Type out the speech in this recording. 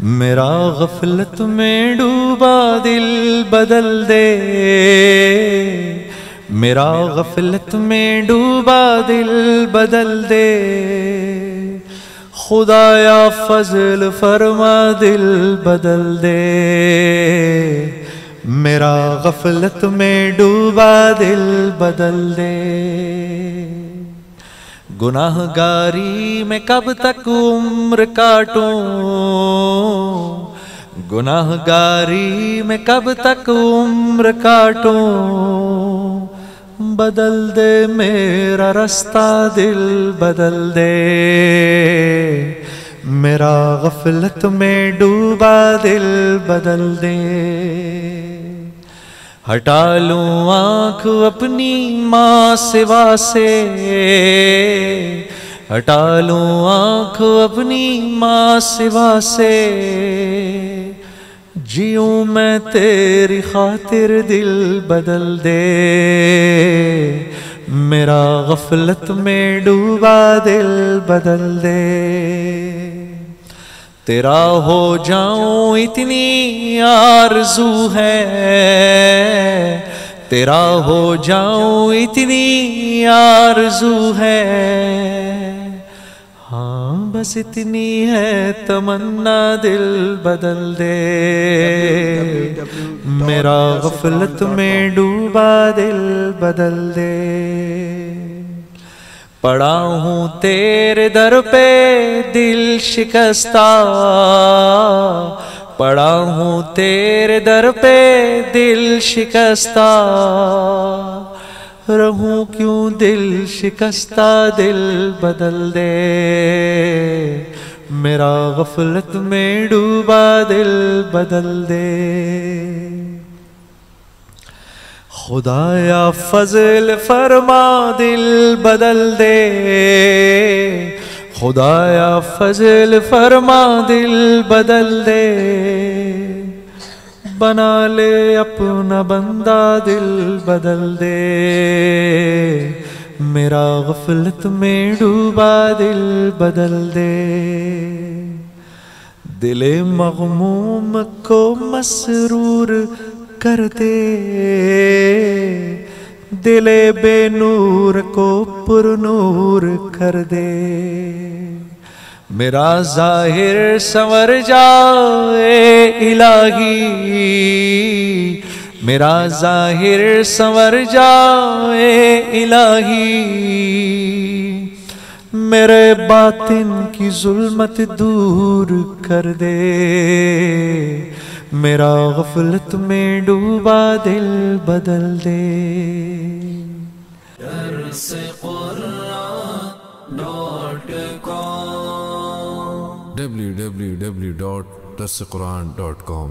मेरा गफलत में डूबा दिल बदल दे, मेरा गफलत में डूबा दिल बदल दे। खुदाया फजल फरमा दिल बदल दे, मेरा गफलत में डूबा दिल बदल दे। गुनाहगारी में कब तक उम्र काटूं, गुनाहगारी में कब तक उम्र काटूं। बदल दे मेरा रास्ता दिल बदल दे, मेरा गफलत में डूबा दिल बदल दे। हटा लूं आँख अपनी माँ सिवा से, हटा लूं आँख अपनी माँ सिवा से। जीऊं मैं तेरी खातिर दिल बदल दे, मेरा गफलत में डूबा दिल बदल दे। तेरा हो जाऊं इतनी आरज़ू है, तेरा हो जाऊं इतनी आरज़ू है। हाँ बस इतनी है तमन्ना दिल बदल दे, मेरा गफलत में डूबा दिल बदल दे। पड़ा हूँ तेरे दर पे दिल शिकस्ता, पड़ा हूँ तेरे दर पे दिल शिकस्ता। रहूं क्यों दिल शिकस्ता दिल बदल दे, मेरा गफलत में डूबा दिल बदल दे। खुदाया फजल फरमा दिल बदल दे, खुदाया फजल फरमा दिल बदल दे। बना ले अपना बंदा दिल बदल दे, मेरा गफलत में डूबा दिल बदल दे। दिले मग़मूम को मसरूर कर दे, दिले बेनूर को पुरनूर कर दे। मेरा ज़ाहिर संवर जाए इलाही, मेरा ज़ाहिर संवर जाए इलाही। मेरे बातिन की जुल्मत दूर कर दे, मेरा गफलत में डूबा दिल बदल दे। www.darsequran.com